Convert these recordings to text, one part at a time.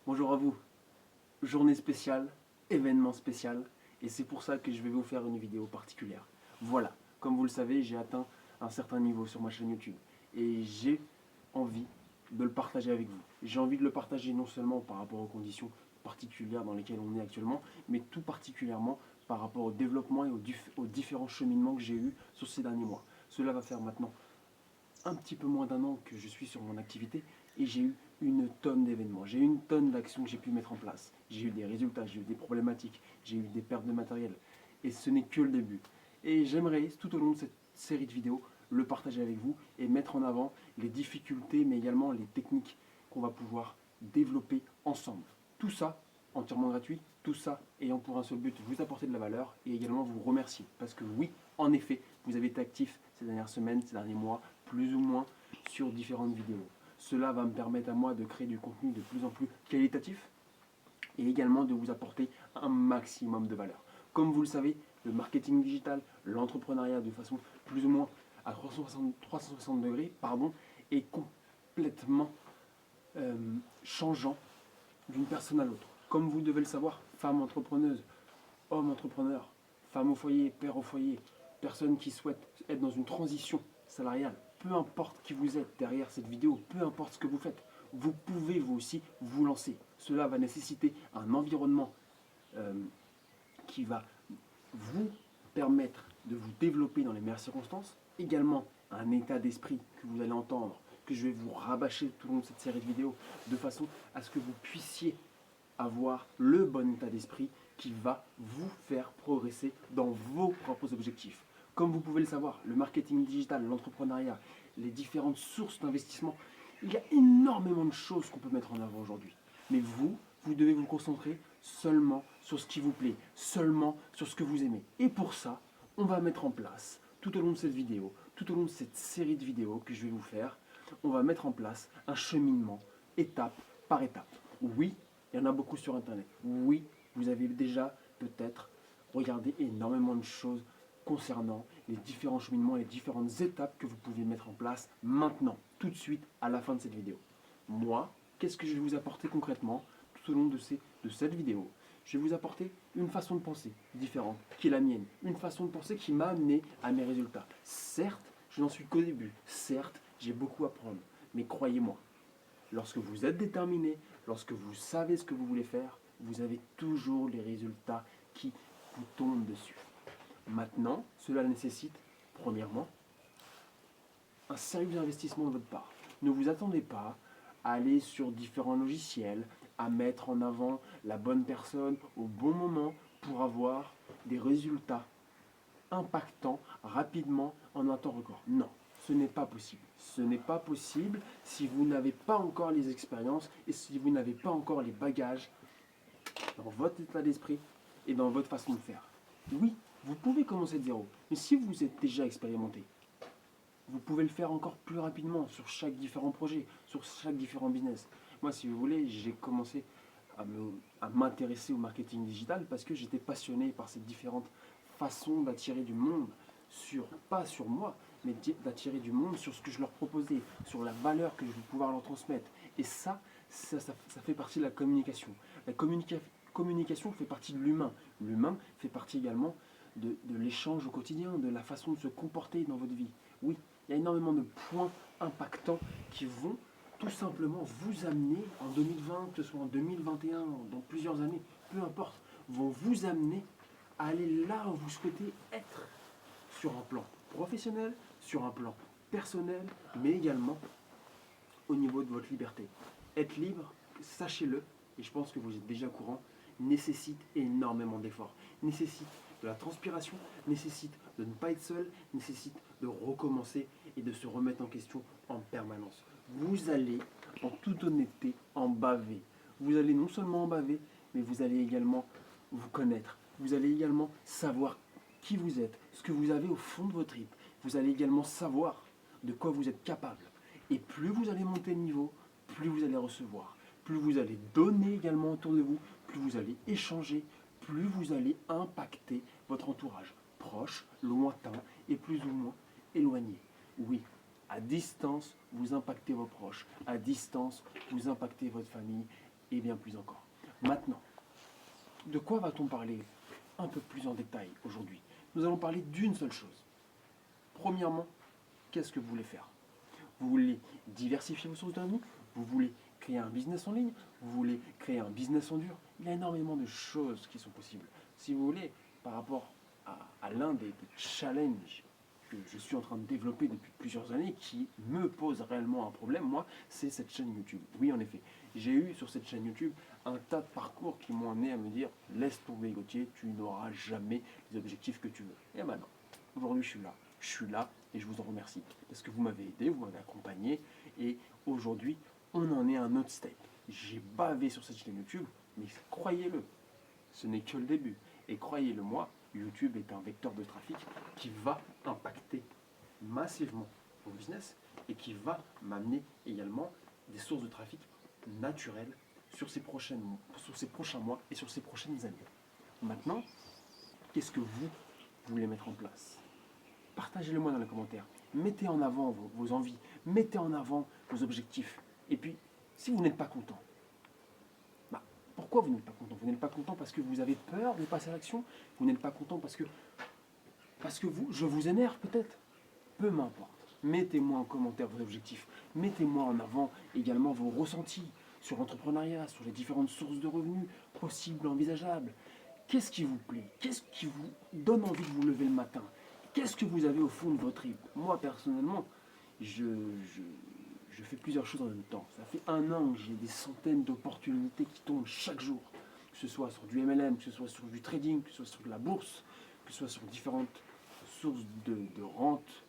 Bonjour à vous, journée spéciale, événement spécial, et c'est pour ça que je vais vous faire une vidéo particulière. Voilà, comme vous le savez, j'ai atteint un certain niveau sur ma chaîne YouTube, et j'ai envie de le partager avec vous. J'ai envie de le partager non seulement par rapport aux conditions particulières dans lesquelles on est actuellement, mais tout particulièrement par rapport au développement et aux différents cheminements que j'ai eus sur ces derniers mois. Cela va faire maintenant un petit peu moins d'un an que je suis sur mon activité et j'ai eu une tonne d'événements, j'ai eu une tonne d'actions que j'ai pu mettre en place. J'ai eu des résultats, j'ai eu des problématiques, j'ai eu des pertes de matériel. Et ce n'est que le début. Et j'aimerais, tout au long de cette série de vidéos, le partager avec vous et mettre en avant les difficultés, mais également les techniques qu'on va pouvoir développer ensemble. Tout ça entièrement gratuit, tout ça ayant pour un seul but, vous apporter de la valeur et également vous remercier. Parce que oui, en effet, vous avez été actif ces dernières semaines, ces derniers mois, plus ou moins sur différentes vidéos. Cela va me permettre à moi de créer du contenu de plus en plus qualitatif et également de vous apporter un maximum de valeur. Comme vous le savez, le marketing digital, l'entrepreneuriat de façon plus ou moins à 360 degrés est complètement changeant d'une personne à l'autre. Comme vous devez le savoir, femme entrepreneuse, homme entrepreneur, femme au foyer, père au foyer, personne qui souhaite être dans une transition salariale, peu importe qui vous êtes derrière cette vidéo, peu importe ce que vous faites, vous pouvez vous aussi vous lancer. Cela va nécessiter un environnement euh, qui va vous permettre de vous développer dans les meilleures circonstances, également un état d'esprit que vous allez entendre, que je vais vous rabâcher tout au long de cette série de vidéos, de façon à ce que vous puissiez avoir le bon état d'esprit qui va vous faire progresser dans vos propres objectifs. Comme vous pouvez le savoir, le marketing digital, l'entrepreneuriat, les différentes sources d'investissement, il y a énormément de choses qu'on peut mettre en avant aujourd'hui. Mais vous devez vous concentrer seulement sur ce qui vous plaît, seulement sur ce que vous aimez. Et pour ça, on va mettre en place, tout au long de cette vidéo, tout au long de cette série de vidéos que je vais vous faire, on va mettre en place un cheminement étape par étape. Oui, il y en a beaucoup sur Internet. Oui, vous avez déjà peut-être regardé énormément de choses concernant les différents cheminements, les différentes étapes que vous pouvez mettre en place maintenant, tout de suite, à la fin de cette vidéo. Moi, qu'est-ce que je vais vous apporter concrètement tout au long de cette vidéo? Je vais vous apporter une façon de penser différente, qui est la mienne, une façon de penser qui m'a amené à mes résultats. Certes, je n'en suis qu'au début, certes, j'ai beaucoup à prendre, mais croyez-moi, lorsque vous êtes déterminé, lorsque vous savez ce que vous voulez faire, vous avez toujours les résultats qui vous tombent dessus. Maintenant, cela nécessite, premièrement, un sérieux investissement de votre part. Ne vous attendez pas à aller sur différents logiciels, à mettre en avant la bonne personne au bon moment pour avoir des résultats impactants rapidement en un temps record. Non, ce n'est pas possible. Ce n'est pas possible si vous n'avez pas encore les expériences et si vous n'avez pas encore les bagages dans votre état d'esprit et dans votre façon de faire. Oui, vous pouvez commencer de zéro, mais si vous êtes déjà expérimenté, vous pouvez le faire encore plus rapidement sur chaque différent projet, sur chaque différent business. Moi, si vous voulez, j'ai commencé à m'intéresser au marketing digital parce que j'étais passionné par ces différentes façons d'attirer du monde pas sur moi, mais d'attirer du monde sur ce que je leur proposais, sur la valeur que je vais pouvoir leur transmettre. Et ça fait partie de la communication. La communication fait partie de l'humain. L'humain fait partie également de l'échange au quotidien, de la façon de se comporter dans votre vie. Oui, il y a énormément de points impactants qui vont tout simplement vous amener en 2020, que ce soit en 2021, dans plusieurs années, peu importe, vont vous amener à aller là où vous souhaitez être, sur un plan professionnel, sur un plan personnel, mais également au niveau de votre liberté. Être libre, sachez-le, et je pense que vous êtes déjà au courant, nécessite énormément d'efforts, nécessite de la transpiration, nécessite de ne pas être seul, nécessite de recommencer et de se remettre en question en permanence. Vous allez, en toute honnêteté, en baver. Vous allez non seulement en baver, mais vous allez également vous connaître. Vous allez également savoir qui vous êtes, ce que vous avez au fond de votre tripes. Vous allez également savoir de quoi vous êtes capable. Et plus vous allez monter de niveau, plus vous allez recevoir. Plus vous allez donner également autour de vous, plus vous allez échanger, plus vous allez impacter votre entourage, proche, lointain et plus ou moins éloigné. Oui, à distance, vous impactez vos proches, à distance, vous impactez votre famille et bien plus encore. Maintenant, de quoi va-t-on parler un peu plus en détail aujourd'hui? Nous allons parler d'une seule chose. Premièrement, qu'est-ce que vous voulez faire? Vous voulez diversifier vos sources de revenus? Vous voulez créer un business en ligne? Vous voulez créer un business en dur? Il y a énormément de choses qui sont possibles. Si vous voulez, par rapport à l'un des challenges que je suis en train de développer depuis plusieurs années, qui me pose réellement un problème, moi, c'est cette chaîne YouTube. Oui, en effet, j'ai eu sur cette chaîne YouTube un tas de parcours qui m'ont amené à me dire « Laisse tomber Gauthier, tu n'auras jamais les objectifs que tu veux. » Et maintenant, aujourd'hui, je suis là et je vous en remercie. Parce que vous m'avez aidé, vous m'avez accompagné, et aujourd'hui, on en est à un autre step. J'ai bavé sur cette chaîne YouTube, mais croyez-le, ce n'est que le début. Et croyez-le moi, YouTube est un vecteur de trafic qui va impacter massivement mon business et qui va m'amener également des sources de trafic naturelles sur ces prochains mois et sur ces prochaines années. Maintenant, qu'est-ce que vous voulez mettre en place? Partagez-le moi dans les commentaires. Mettez en avant vos envies, mettez en avant vos objectifs. Et puis, si vous n'êtes pas content, pourquoi vous n'êtes pas content? Vous n'êtes pas content parce que vous avez peur de passer à l'action? Vous n'êtes pas content parce que je vous énerve peut-être? Peu m'importe. Mettez-moi en commentaire vos objectifs. Mettez-moi en avant également vos ressentis sur l'entrepreneuriat, sur les différentes sources de revenus possibles, envisageables. Qu'est-ce qui vous plaît? Qu'est-ce qui vous donne envie de vous lever le matin? Qu'est-ce que vous avez au fond de votre tripes? Moi, personnellement, je fais plusieurs choses en même temps. Ça fait 1 an que j'ai des centaines d'opportunités qui tombent chaque jour. Que ce soit sur du MLM, que ce soit sur du trading, que ce soit sur de la bourse, que ce soit sur différentes sources de rente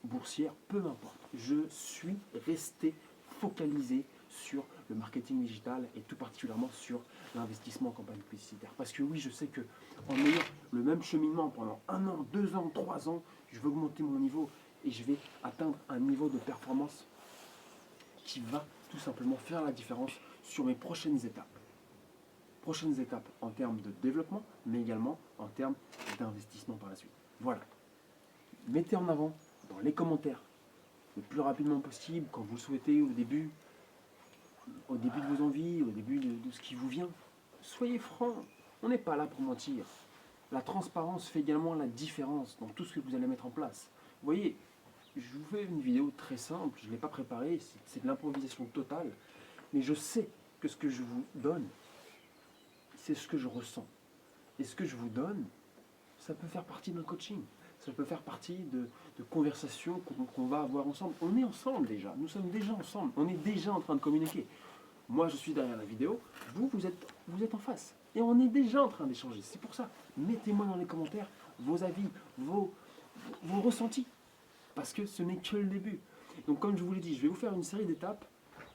boursière, peu importe. Je suis resté focalisé sur le marketing digital et tout particulièrement sur l'investissement en campagne publicitaire. Parce que oui, je sais que en ayant le même cheminement pendant 1 an, 2 ans, 3 ans, je vais augmenter mon niveau et je vais atteindre un niveau de performance qui va tout simplement faire la différence sur mes prochaines étapes. Prochaines étapes en termes de développement, mais également en termes d'investissement par la suite. Voilà. Mettez en avant dans les commentaires le plus rapidement possible, quand vous le souhaitez, au début de vos envies, au début de ce qui vous vient. Soyez francs, on n'est pas là pour mentir. La transparence fait également la différence dans tout ce que vous allez mettre en place. Vous voyez, je vous fais une vidéo très simple, je ne l'ai pas préparée, c'est de l'improvisation totale, mais je sais que ce que je vous donne, c'est ce que je ressens. Et ce que je vous donne, ça peut faire partie d'un coaching. Ça peut faire partie de conversations qu'on va avoir ensemble. On est ensemble déjà, nous sommes déjà ensemble, on est déjà en train de communiquer. Moi, je suis derrière la vidéo, vous êtes en face. Et on est déjà en train d'échanger. C'est pour ça, mettez-moi dans les commentaires vos avis, vos ressentis. Parce que ce n'est que le début. Donc comme je vous l'ai dit, je vais vous faire une série d'étapes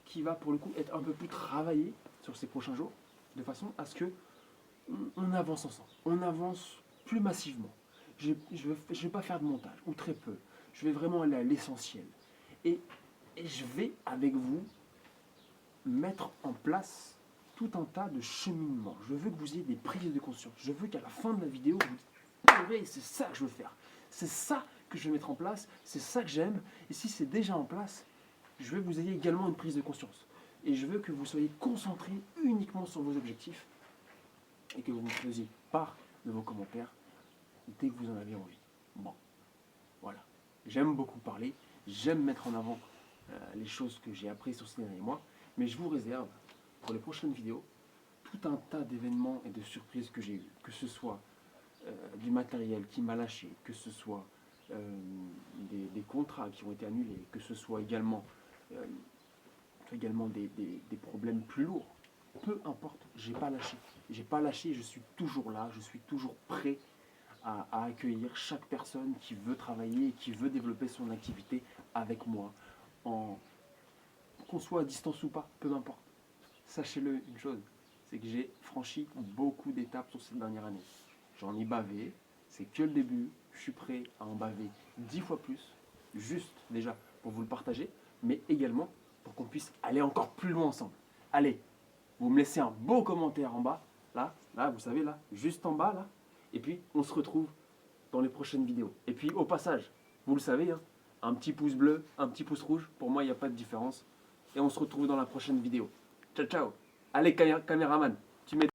qui va pour le coup être un peu plus travaillée sur ces prochains jours, de façon à ce que on avance ensemble, on avance plus massivement. Je ne vais pas faire de montage, ou très peu. Je vais vraiment aller à l'essentiel. Et je vais, avec vous, mettre en place tout un tas de cheminements. Je veux que vous ayez des prises de conscience. Je veux qu'à la fin de la vidéo, vous dites, c'est ça que je veux faire. C'est ça que je vais mettre en place. C'est ça que j'aime. Et si c'est déjà en place, je veux que vous ayez également une prise de conscience. Et je veux que vous soyez concentrés uniquement sur vos objectifs et que vous me faisiez part de vos commentaires dès que vous en avez envie. Bon, voilà. J'aime beaucoup parler, j'aime mettre en avant les choses que j'ai apprises sur ces derniers mois, mais je vous réserve pour les prochaines vidéos tout un tas d'événements et de surprises que j'ai eues, que ce soit du matériel qui m'a lâché, que ce soit des contrats qui ont été annulés, que ce soit également des problèmes plus lourds. Peu importe, j'ai pas lâché. J'ai pas lâché, je suis toujours là, je suis toujours prêt à accueillir chaque personne qui veut travailler et qui veut développer son activité avec moi, qu'on soit à distance ou pas, peu importe. Sachez-le une chose, c'est que j'ai franchi beaucoup d'étapes sur cette dernière année. J'en ai bavé, c'est que le début, je suis prêt à en baver 10 fois plus, juste déjà pour vous le partager, mais également pour qu'on puisse aller encore plus loin ensemble. Allez, vous me laissez un beau commentaire en bas, là, vous savez, là, juste en bas, là, et puis on se retrouve dans les prochaines vidéos. Et puis au passage, vous le savez, hein, un petit pouce bleu, un petit pouce rouge, pour moi il n'y a pas de différence. et on se retrouve dans la prochaine vidéo. Ciao ciao. Allez caméraman, tu mets